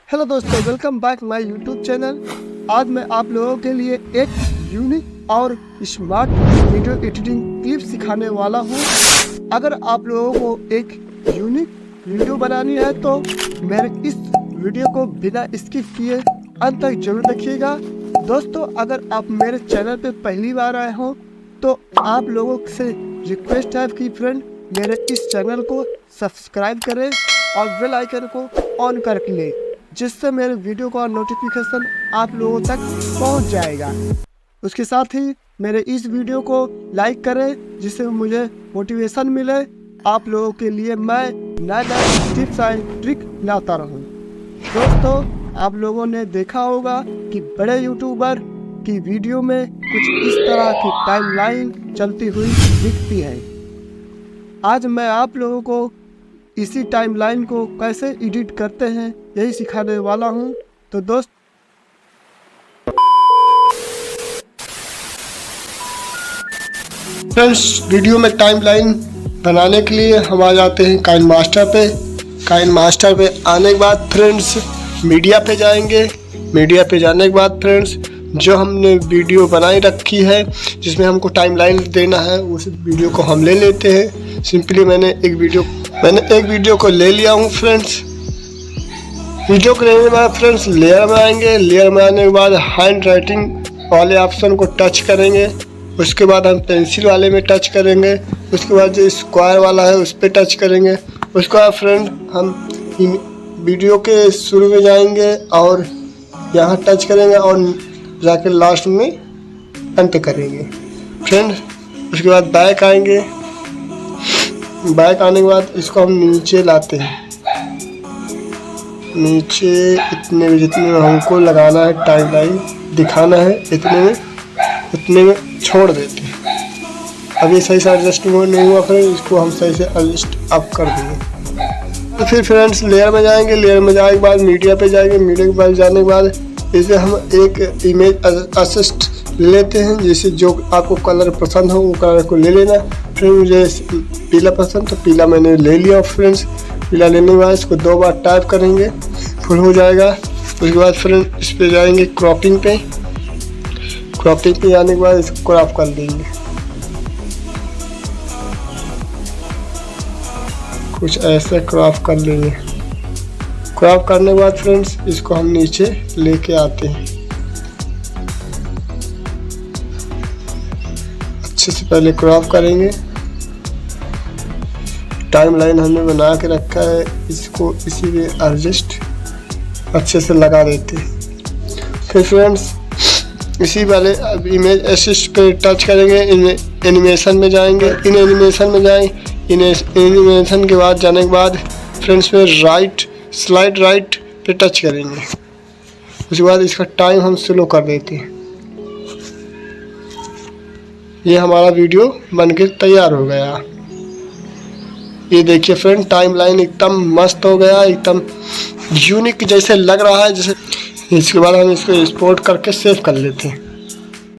Hello दोस्तों, welcome back my YouTube channel. आज मैं आप लोगों के लिए एक यूनिक और स्मार्ट वीडियो एडिटिंग क्लिप सिखाने वाला हूं। अगर आप लोगों को एक यूनिक वीडियो बनानी है तो मेरे इस वीडियो को बिना स्किप किए अंत तक जरूर देखिएगा। दोस्तों, अगर आप मेरे चैनल पे पहली बार आए हो तो आप लोगों से रिक्वेस्ट है कि फ्रेंड मेरे इस चैनल को सब्सक्राइब करें और बेल आइकन को ऑन कर लें, जिससे मेरे वीडियो का नोटिफिकेशन आप लोगों तक पहुंच जाएगा। उसके साथ ही मेरे इस वीडियो को लाइक करें, जिससे मुझे मोटिवेशन मिले। आप लोगों के लिए मैं नए टिप्स एंड ट्रिक लाता रहूं। दोस्तों, आप लोगों ने देखा होगा कि बड़े यूट्यूबर की वीडियो में कुछ इस तरह की टाइमलाइन चलती हुई दिखती है। आज मैं आप लोगों को इसी टाइमलाइन को कैसे एडिट करते हैं यही सिखाने वाला हूं। तो दोस्त, फ्रेंड्स, वीडियो में टाइमलाइन बनाने के लिए हम आ जाते हैं काइनमास्टर पे। काइनमास्टर पे आने के बाद फ्रेंड्स मीडिया पे जाएंगे। मीडिया पे जाने के बाद फ्रेंड्स जो हमने वीडियो बनाई रखी है जिसमें हमको टाइमलाइन देना है, उस वीडियो को हम ले लेते हैं। सिंपली मैंने एक वीडियो को ले लिया हूँ फ्रेंड्स। वीडियो को लेने के बाद फ्रेंड्स लेयर में आएंगे। लेयर में आने के बाद हैंड राइटिंग वाले ऑप्शन को टच करेंगे। उसके बाद हम पेंसिल वाले में टच करेंगे। उसके बाद जो स्क्वायर वाला है उस पर टच करेंगे। उसके बाद फ्रेंड हम वीडियो के शुरू में जाएंगे और यहाँ टच करेंगे और जाकर लास्ट में अंत करेंगे फ्रेंड। उसके बाद बैक आएंगे। बैक आने के बाद इसको हम नीचे लाते हैं। नीचे इतने जितने में हमको लगाना है टाइमलाइन दिखाना है उतने में छोड़ देते हैं। अभी सही से एडजस्ट नहीं हुआ फिर इसको हम सही से एडजस्ट अप कर देंगे। तो फिर फ्रेंड्स लेयर में जाएंगे। लेयर में जाने के बाद मीडिया पे जाएंगे। मीडिया के पास जाने के बाद इसे हम एक इमेज असिस्ट लेते हैं। जैसे जो आपको कलर पसंद हो वो कलर को ले लेना। फिर मुझे पीला पसंद तो पीला मैंने ले लिया फ्रेंड्स। पीला लेने के बाद इसको 2 बार टाइप करेंगे, फुल हो जाएगा। उसके बाद फ्रेंड इस पे जाएंगे क्रॉपिंग पे। क्रॉपिंग पे जाने के बाद इसको क्रॉप कर देंगे। कुछ ऐसा क्रॉप कर लेंगे। क्रॉप करने के बाद फ्रेंड्स इसको हम नीचे लेके आते हैं। अच्छे से पहले क्रॉप करेंगे। टाइमलाइन हमने बना के रखा है, इसको इसी में एडजस्ट अच्छे से लगा देते हैं। फिर फ्रेंड्स इसी वाले इमेज असिस्ट पे टच करेंगे। एनिमेशन में जाएंगे। एनिमेशन के बाद जाने के बाद फ्रेंड्स में स्लाइड राइट पे टच करेंगे। उसके बाद इसका टाइम हम स्लो कर देते हैं। ये हमारा वीडियो बनके तैयार हो गया। ये देखिए फ्रेंड, टाइमलाइन एकदम मस्त हो गया, एकदम यूनिक जैसे लग रहा है जैसे। इसके बाद हम इसको एक्सपोर्ट करके सेव कर लेते हैं।